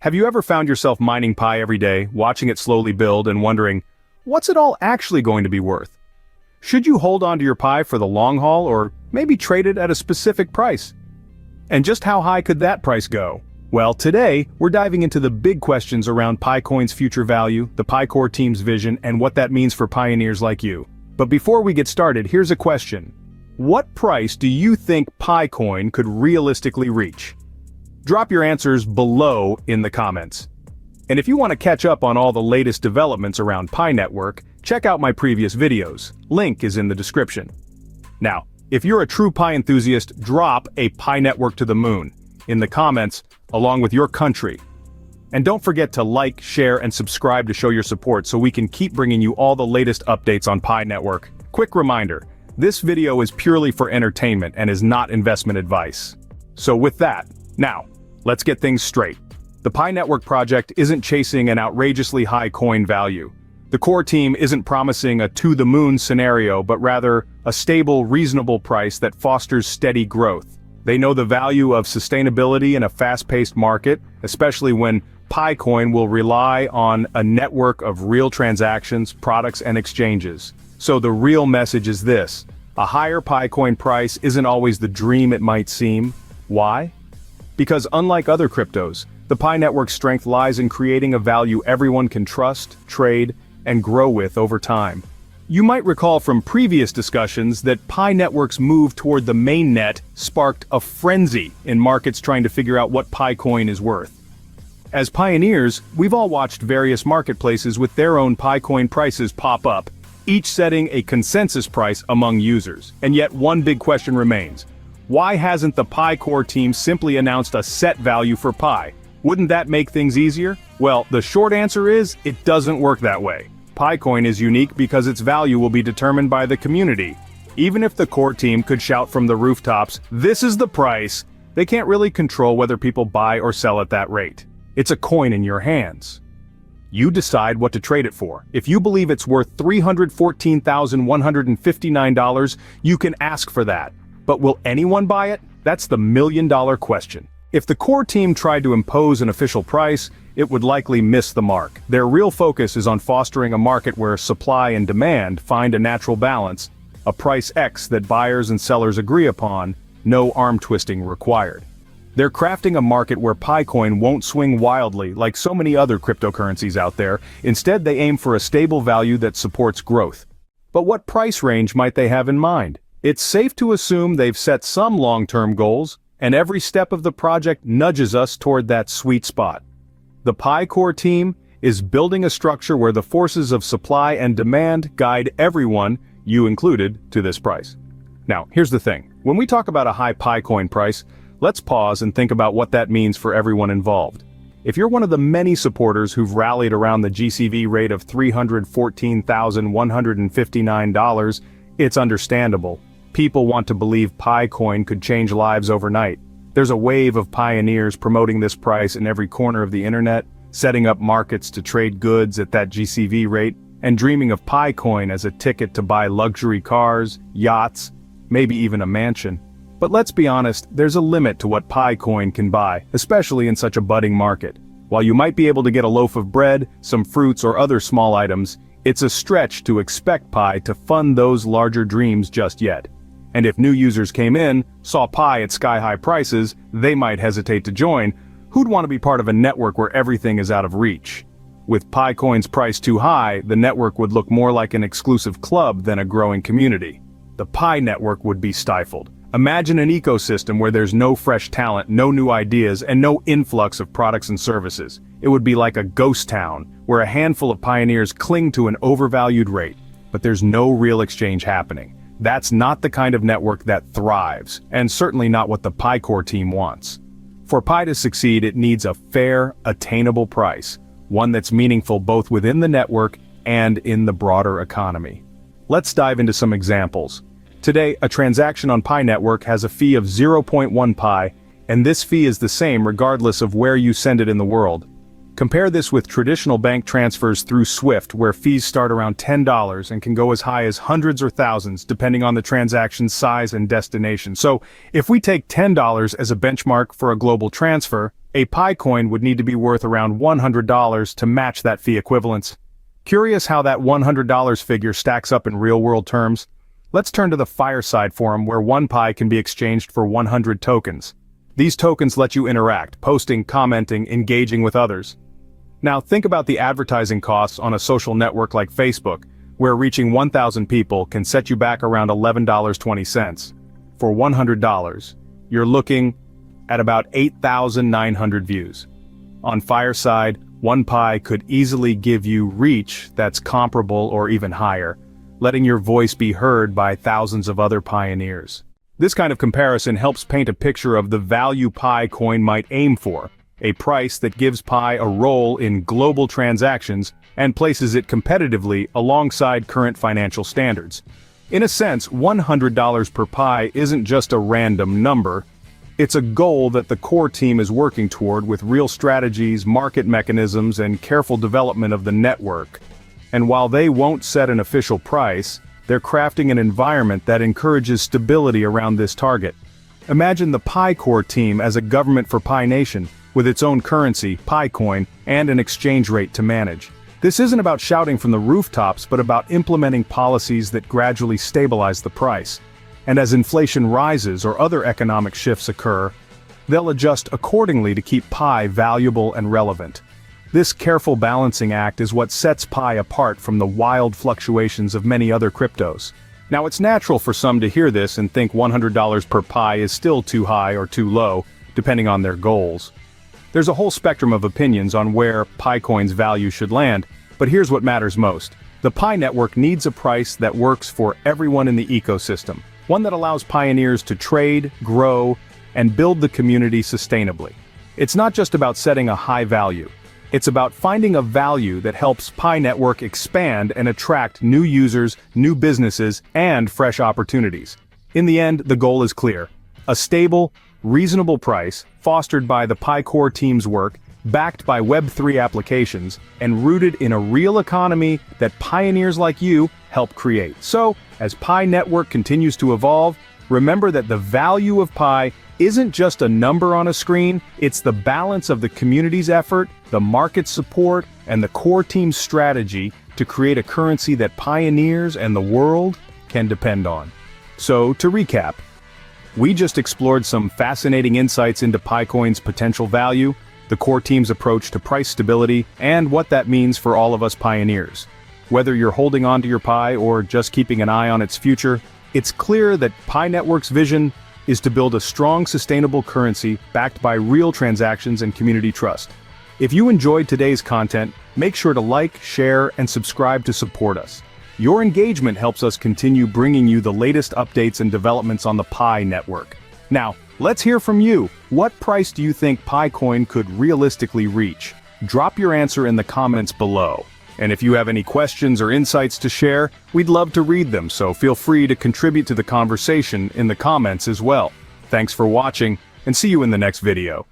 Have you ever found yourself mining Pi every day, watching it slowly build and wondering, what's it all actually going to be worth? Should you hold on to your Pi for the long haul or maybe trade it at a specific price? And just how high could that price go? Well, today, we're diving into the big questions around PiCoin's future value, the Pi Core team's vision, and what that means for pioneers like you. But before we get started, here's a question. What price do you think PiCoin could realistically reach? Drop your answers below in the comments. And if you want to catch up on all the latest developments around Pi Network, check out my previous videos. Link is in the description. Now, if you're a true Pi enthusiast, drop a Pi Network to the moon in the comments, along with your country. And don't forget to like, share, and subscribe to show your support so we can keep bringing you all the latest updates on Pi Network. Quick reminder, this video is purely for entertainment and is not investment advice. So with that, now, let's get things straight. The Pi Network project isn't chasing an outrageously high coin value. The core team isn't promising a to-the-moon scenario, but rather a stable, reasonable price that fosters steady growth. They know the value of sustainability in a fast-paced market, especially when PiCoin will rely on a network of real transactions, products, and exchanges. So the real message is this: a higher PiCoin price isn't always the dream it might seem. Why? Because unlike other cryptos, the Pi Network's strength lies in creating a value everyone can trust, trade, and grow with over time. You might recall from previous discussions that Pi Network's move toward the mainnet sparked a frenzy in markets trying to figure out what PiCoin is worth. As pioneers, we've all watched various marketplaces with their own PiCoin prices pop up, each setting a consensus price among users. And yet one big question remains. Why hasn't the Pi Core team simply announced a set value for Pi? Wouldn't that make things easier? Well, the short answer is, it doesn't work that way. PiCoin is unique because its value will be determined by the community. Even if the core team could shout from the rooftops, "This is the price," they can't really control whether people buy or sell at that rate. It's a coin in your hands. You decide what to trade it for. If you believe it's worth $314,159, you can ask for that. But will anyone buy it? That's the million-dollar question. If the core team tried to impose an official price, it would likely miss the mark. Their real focus is on fostering a market where supply and demand find a natural balance, a price X that buyers and sellers agree upon, no arm-twisting required. They're crafting a market where PiCoin won't swing wildly like so many other cryptocurrencies out there. Instead, they aim for a stable value that supports growth. But what price range might they have in mind? It's safe to assume they've set some long-term goals, and every step of the project nudges us toward that sweet spot. The Pi Core team is building a structure where the forces of supply and demand guide everyone, you included, to this price. Now, here's the thing. When we talk about a high PiCoin price, let's pause and think about what that means for everyone involved. If you're one of the many supporters who've rallied around the GCV rate of $314,159, it's understandable. People want to believe PiCoin could change lives overnight. There's a wave of pioneers promoting this price in every corner of the internet, setting up markets to trade goods at that GCV rate, and dreaming of PiCoin as a ticket to buy luxury cars, yachts, maybe even a mansion. But let's be honest, there's a limit to what PiCoin can buy, especially in such a budding market. While you might be able to get a loaf of bread, some fruits, or other small items, it's a stretch to expect Pi to fund those larger dreams just yet. And if new users came in, saw Pi at sky-high prices, they might hesitate to join. Who'd want to be part of a network where everything is out of reach? With PiCoin's price too high, the network would look more like an exclusive club than a growing community. The Pi Network would be stifled. Imagine an ecosystem where there's no fresh talent, no new ideas, and no influx of products and services. It would be like a ghost town, where a handful of pioneers cling to an overvalued rate, but there's no real exchange happening. That's not the kind of network that thrives, and certainly not what the Pi Core team wants. For Pi to succeed, it needs a fair, attainable price, one that's meaningful both within the network and in the broader economy. Let's dive into some examples. Today, a transaction on Pi Network has a fee of 0.1 Pi, and this fee is the same regardless of where you send it in the world. Compare this with traditional bank transfers through Swift, where fees start around $10 and can go as high as hundreds or thousands depending on the transaction's size and destination. So, if we take $10 as a benchmark for a global transfer, A Pi coin would need to be worth around $100 to match that fee equivalence. Curious how that $100 figure stacks up in real-world terms? Let's turn to the Fireside forum where 1 Pi can be exchanged for 100 tokens. These tokens let you interact, posting, commenting, engaging with others. Now think about the advertising costs on a social network like Facebook, where reaching 1,000 people can set you back around $11.20. For $100, you're looking at about 8,900 views. On Fireside, 1 Pi could easily give you reach that's comparable or even higher, letting your voice be heard by thousands of other pioneers. This kind of comparison helps paint a picture of the value Pi coin might aim for, a price that gives Pi a role in global transactions and places it competitively alongside current financial standards. In a sense, $100 per Pi isn't just a random number. It's a goal that the core team is working toward with real strategies, market mechanisms, and careful development of the network. And while they won't set an official price, they're crafting an environment that encourages stability around this target. Imagine the Pi core team as a government for Pi Nation, with its own currency, Pi coin, and an exchange rate to manage. This isn't about shouting from the rooftops, but about implementing policies that gradually stabilize the price. And as inflation rises or other economic shifts occur, they'll adjust accordingly to keep Pi valuable and relevant. This careful balancing act is what sets Pi apart from the wild fluctuations of many other cryptos. Now it's natural for some to hear this and think $100 per Pi is still too high or too low, depending on their goals. There's a whole spectrum of opinions on where Pi coin's value should land, but here's what matters most. The Pi network needs a price that works for everyone in the ecosystem, one that allows pioneers to trade, grow, and build the community sustainably. It's not just about setting a high value. It's about finding a value that helps Pi network expand and attract new users, new businesses, and fresh opportunities. In the end, the goal is clear. A stable, reasonable price, fostered by the Pi core team's work, backed by Web3 applications, and rooted in a real economy that pioneers like you help create. So, as Pi network continues to evolve, remember that the value of Pi isn't just a number on a screen, it's the balance of the community's effort, the market support, and the core team's strategy to create a currency that pioneers and the world can depend on. So, to recap, we just explored some fascinating insights into Pi coin's potential value, the core team's approach to price stability, and what that means for all of us pioneers. Whether you're holding on to your Pi or just keeping an eye on its future, it's clear that Pi Network's vision is to build a strong, sustainable currency backed by real transactions and community trust. If you enjoyed today's content, make sure to like, share, and subscribe to support us. Your engagement helps us continue bringing you the latest updates and developments on the Pi network. Now, let's hear from you. What price do you think Pi coin could realistically reach? Drop your answer in the comments below. And if you have any questions or insights to share, we'd love to read them, so feel free to contribute to the conversation in the comments as well. Thanks for watching, and see you in the next video.